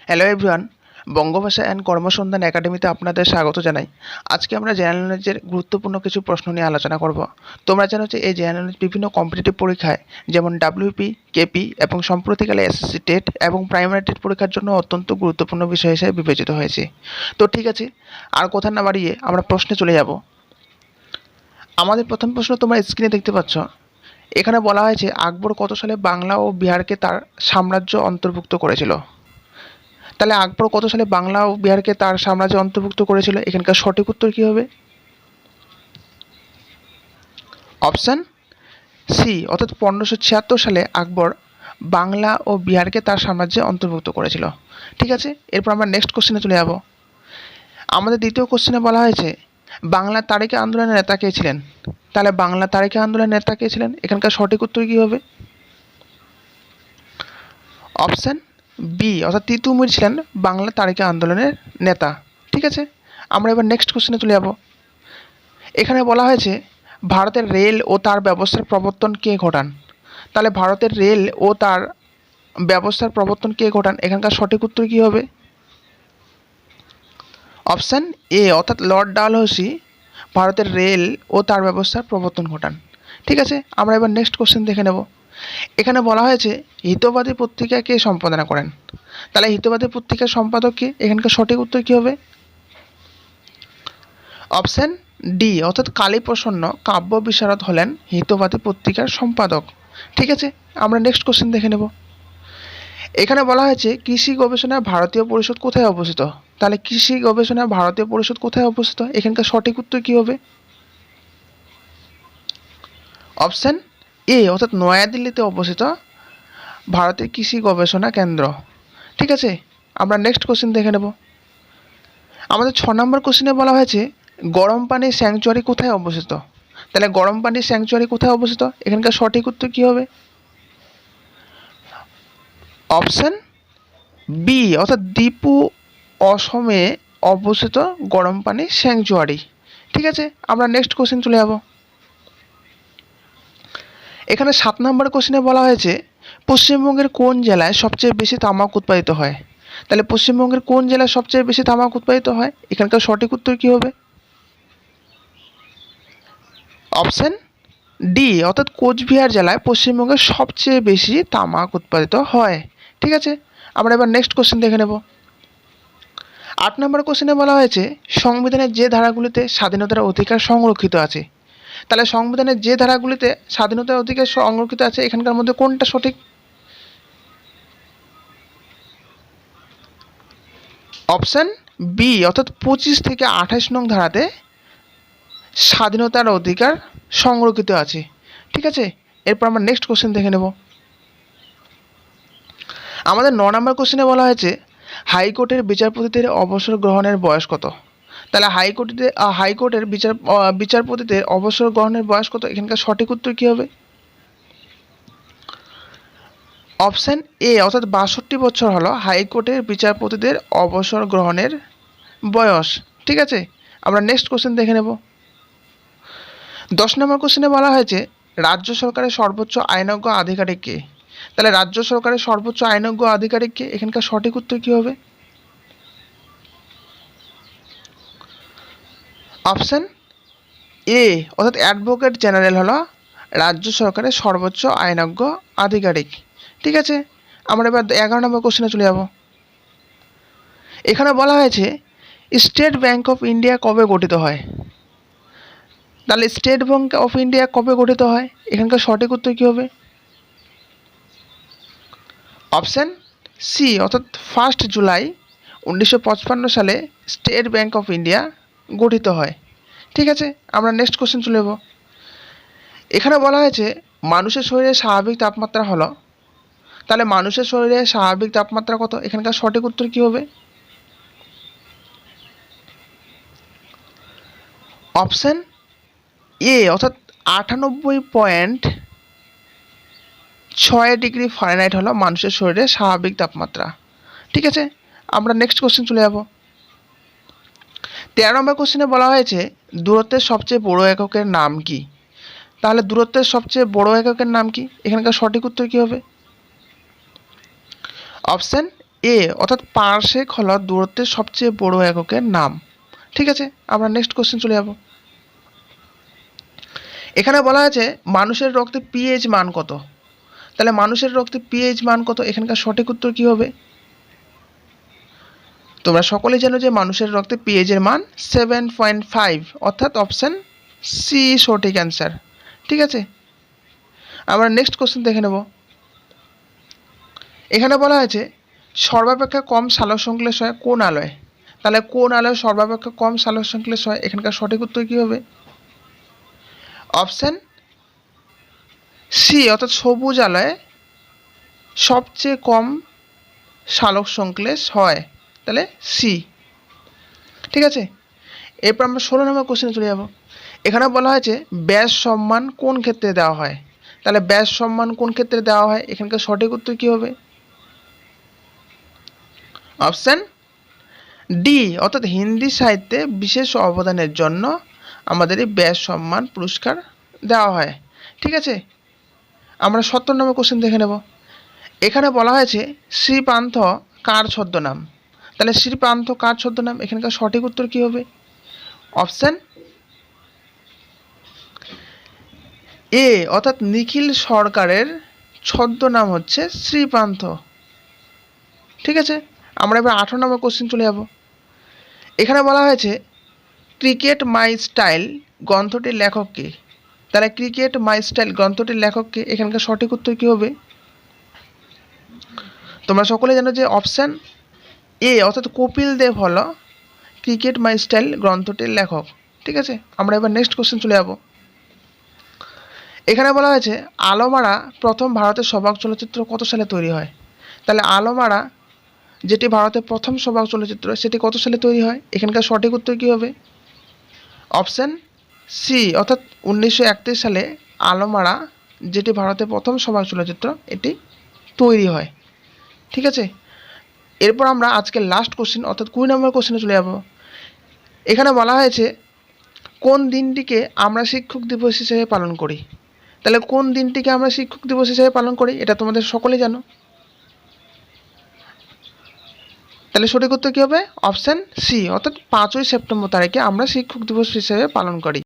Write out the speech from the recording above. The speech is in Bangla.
হ্যালো এভরিওয়ান, বঙ্গভাষা অ্যান্ড কর্মসন্ধান একাডেমিতে আপনাদের স্বাগত জানাই। আজকে আমরা জেনারেল নলেজের গুরুত্বপূর্ণ কিছু প্রশ্ন নিয়ে আলোচনা করব। তোমরা জানো যে এই জেনারেল নলেজ বিভিন্ন কম্পিটিটিভ পরীক্ষায় যেমন ডাব্লিউপি, কেপি এবং সম্প্রতিকালে এসএসসি টেট এবং প্রাইমারি টেট পরীক্ষার জন্য অত্যন্ত গুরুত্বপূর্ণ বিষয় হিসেবে বিবেচিত হয়েছে। তো ঠিক আছে, আর কথা না বাড়িয়ে আমরা প্রশ্নে চলে যাব। আমাদের প্রথম প্রশ্ন তোমরা স্ক্রিনে দেখতে পাচ্ছ। এখানে বলা হয়েছে আকবর কত সালে বাংলা ও বিহারকে তার সাম্রাজ্য অন্তর্ভুক্ত করেছিল। তাহলে আকবর কত সালে বাংলা ও বিহারকে তার সাম্রাজ্যে অন্তর্ভুক্ত করেছিল? এখানকার সঠিক উত্তর কী হবে? অপশান সি, অর্থাৎ 1576 সালে আকবর বাংলা ও বিহারকে তার সাম্রাজ্যে অন্তর্ভুক্ত করেছিল। ঠিক আছে, এরপর আমরা নেক্সট কোশ্চেনে চলে যাব। আমাদের দ্বিতীয় কোশ্চেনে বলা হয়েছে বাংলা তারিখে আন্দোলনের নেতা কে ছিলেন? তাহলে বাংলা তারিখে আন্দোলনের নেতা কে ছিলেন? এখানকার সঠিক উত্তর কী হবে? অপশান বি, অর্থাৎ তিতুমির ছিলেন বাংলা তারিখে আন্দোলনের নেতা। ঠিক আছে, আমরা এবার নেক্সট কোশ্চেনে চলে যাব। এখানে বলা হয়েছে ভারতের রেল ও তার ব্যবস্থার প্রবর্তন কে ঘটান? তাহলে ভারতের রেল ও তার ব্যবস্থার প্রবর্তন কে ঘটান? এখানকার সঠিক উত্তর কী হবে? অপশান এ, অর্থাৎ লর্ড ডালহৌসি ভারতের রেল ও তার ব্যবস্থার প্রবর্তন ঘটান। ঠিক আছে, আমরা এবার নেক্সট কোশ্চেন দেখে নেব। এখানে বলা হয়েছে হিতবাদী পত্রিকা কে সম্পাদনা করেন? তাহলে হিতবাদী পত্রিকার সম্পাদক কে? এখানকার সঠিক উত্তর কী হবে? অপশান ডি, অর্থাৎ কালীপ্রসন্ন কাব্য বিশারদ হলেন হিতবাদী পত্রিকার সম্পাদক। ঠিক আছে, আমরা নেক্সট কোশ্চেন দেখে নেব। এখানে বলা হয়েছে কৃষি গবেষণা ভারতীয় পরিষদ কোথায় অবস্থিত? তাহলে কৃষি গবেষণা ভারতীয় পরিষদ কোথায় অবস্থিত? এখানকার সঠিক উত্তর কী হবে? অপশান এ, অর্থাৎ নয়াদিল্লিতে অবস্থিত ভারতের কৃষি গবেষণা কেন্দ্র। ঠিক আছে, আমরা নেক্সট কোশ্চেন দেখে নেব। আমাদের 6 নম্বর কোশ্চেনে বলা হয়েছে গরম পানির স্যাংচুয়ারি কোথায় অবস্থিত? তাহলে গরম পানির স্যাংচুয়ারি কোথায় অবস্থিত? এখানকার সঠিক উত্তর কী হবে? অপশান বি, অর্থাৎ দীপু অসমে অবস্থিত গরম পানির স্যাংচুয়ারি। ঠিক আছে, আমরা নেক্সট কোশ্চেন চলে যাব। এখানে 7 নম্বর কোশ্চেনে বলা হয়েছে পশ্চিমবঙ্গের কোন জেলায় সবচেয়ে বেশি তামাক উৎপাদিত হয়? তাহলে পশ্চিমবঙ্গের কোন জেলায় সবচেয়ে বেশি তামাক উৎপাদিত হয়? এখানকার সঠিক উত্তর কী হবে? অপশান ডি, অর্থাৎ কোচবিহার জেলায় পশ্চিমবঙ্গের সবচেয়ে বেশি তামাক উৎপাদিত হয়। ঠিক আছে, আমরা এবার নেক্সট কোশ্চেন দেখে নেব। 8 নম্বর কোশ্চেনে বলা হয়েছে সংবিধানের যে ধারাগুলিতে স্বাধীনতার অধিকার সংরক্ষিত আছে। তাহলে সংবিধানের যে ধারাগুলিতে স্বাধীনতার অধিকার সংরক্ষিত আছে এখানকার মধ্যে কোনটা সঠিক? অপশান বি, অর্থাৎ 25 থেকে 28 নং ধারাতে স্বাধীনতার অধিকার সংরক্ষিত আছে। ঠিক আছে, এরপর আমরা নেক্সট কোশ্চেন দেখে নেব। আমাদের 9 নম্বর কোশ্চেনে বলা হয়েছে হাইকোর্টের বিচারপতিদের অবসর গ্রহণের বয়স কত? তাহলে হাইকোর্টের বিচারপতিদের অবসর গ্রহণের বয়স কত? এখানকার সঠিক উত্তর কী হবে? অপশান এ, অর্থাৎ 62 বছর হলো হাইকোর্টের বিচারপতিদের অবসর গ্রহণের বয়স। ঠিক আছে, আমরা নেক্সট কোশ্চেন দেখে নেব। 10 নম্বর কোশ্চেনে বলা হয়েছে রাজ্য সরকারের সর্বোচ্চ আইনজ্ঞ আধিকারিক কে? তাহলে রাজ্য সরকারের সর্বোচ্চ আইনজ্ঞ আধিকারিক কে? এখানকার সঠিক উত্তর কী হবে? অপশান এ, অর্থাৎ অ্যাডভোকেট জেনারেল হলো রাজ্য সরকারের সর্বোচ্চ আইনজ্ঞ আধিকারিক। ঠিক আছে, আমরা এবার 11 নম্বর কোশ্চেনে চলে যাব। এখানে বলা হয়েছে স্টেট ব্যাংক অফ ইন্ডিয়া কবে গঠিত হয়? তাহলে স্টেট ব্যাংক অফ ইন্ডিয়া কবে গঠিত হয়? এখানকার সঠিক উত্তর কী হবে? অপশান সি, অর্থাৎ 1 জুলাই 1955 সালে স্টেট ব্যাংক অফ ইন্ডিয়া গঠিত হয়। ঠিক আছে, আমরা নেক্সট কোশ্চেন চলে যাব। এখানে বলা হয়েছে মানুষের শরীরের স্বাভাবিক তাপমাত্রা হলো, তাহলে মানুষের শরীরে স্বাভাবিক তাপমাত্রা কত? এখানকার সঠিক উত্তর কী হবে? অপশান এ, অর্থাৎ 98.6 ডিগ্রি ফারেনহাইট হলো মানুষের শরীরে স্বাভাবিক তাপমাত্রা। ঠিক আছে, আমরা নেক্সট কোশ্চেন চলে যাব। 13 নম্বর কোশ্চেনে বলা হয়েছে দূরত্বের সবচেয়ে বড় এককের নাম কি? তাহলে দূরত্বের সবচেয়ে বড় এককের নাম কি? এখানকার সঠিক উত্তর কী হবে? অপশান এ অর্থাৎ পারসেক হলো দূরত্বের সবচেয়ে বড় এককের নাম। ঠিক আছে, আমরা নেক্সট কোশ্চেন চলে যাব। এখানে বলা আছে মানুষের রক্তে পিএইচ মান কত। তাহলে মানুষের রক্তে পিএইচ মান কত, এখানকার সঠিক উত্তর কী হবে? তোমরা সকলেই জানো যে মানুষের রক্তে পিএইচ এর মান 7.5, অর্থাৎ অপশান সি সঠিক অ্যান্সার। ঠিক আছে, আমরা নেক্সট কোশ্চেন দেখে নেব। এখানে বলা হয়েছে সর্বাপেক্ষা কম সালোক সংশ্লেষ হয় কোন আলোয়। তাহলে কোন আলোয় সর্বাপেক্ষা কম সালোক সংশ্লেষ হয়, এখানকার সঠিক উত্তর কী হবে? অপশান সি, অর্থাৎ সবুজ আলোয় সবচেয়ে কম সালোক সংশ্লেষ হয়। তাহলে সি। ঠিক আছে, এরপর আমরা 16 নম্বর কোশ্চেনে চলে যাব। এখানে বলা হয়েছে ব্যাস সম্মান কোন ক্ষেত্রে দেওয়া হয়। তাহলে ব্যাস সম্মান কোন ক্ষেত্রে দেওয়া হয়, এখানকার সঠিক উত্তর কী হবে? অপশান ডি, অর্থাৎ হিন্দি সাহিত্যে বিশেষ অবদানের জন্য আমাদের এই ব্যাস সম্মান পুরস্কার দেওয়া হয়। ঠিক আছে, আমরা 17 নম্বর কোশ্চেন দেখে নেব। এখানে বলা হয়েছে শ্রীপান্থ কার ছদ্মনাম। তাহলে শ্রীপান্থ কার ছদ্মনাম, এখানকার সঠিক উত্তর কী হবে? অপশান এ, অর্থাৎ নিখিল সরকারের ছদ্মনাম হচ্ছে শ্রীপান্থ। ঠিক আছে, আমরা এবার 18 নম্বর কোশ্চেন চলে যাব। এখানে বলা হয়েছে ক্রিকেট মাই স্টাইল গ্রন্থটির লেখক কে। তাহলে ক্রিকেট মাই স্টাইল গ্রন্থটির লেখক কে, এখানকার সঠিক উত্তর কী হবে? তোমরা সকলে জানো যে অপশান এ, অর্থাৎ কপিল দেব হলো ক্রিকেট মাই স্টাইল গ্রন্থটির লেখক। ঠিক আছে, আমরা এবার নেক্সট কোশ্চেন চলে যাব। এখানে বলা হয়েছে আলোমারা প্রথম ভারতের সবাক চলচ্চিত্র কত সালে তৈরি হয়। তাহলে আলোমারা যেটি ভারতের প্রথম সবাক চলচ্চিত্র, সেটি কত সালে তৈরি হয়, এখানকার সঠিক উত্তর কী হবে? অপশান সি, অর্থাৎ 1931 সালে আলোমারা, যেটি ভারতের প্রথম সবাক চলচ্চিত্র, এটি তৈরি হয়। ঠিক আছে, এরপর আমরা আজকের লাস্ট কোশ্চেন অর্থাৎ 20 নম্বর কোশ্চেনে চলে যাব। এখানে বলা হয়েছে কোন দিনটিকে আমরা শিক্ষক দিবস হিসেবে পালন করি। তাহলে কোন দিনটিকে আমরা শিক্ষক দিবস হিসেবে পালন করি, এটা তোমাদের সকলেই জানো। তাহলে সঠিক উত্তর কী হবে? অপশান সি, অর্থাৎ 5ই সেপ্টেম্বর তারিখে আমরা শিক্ষক দিবস হিসেবে পালন করি।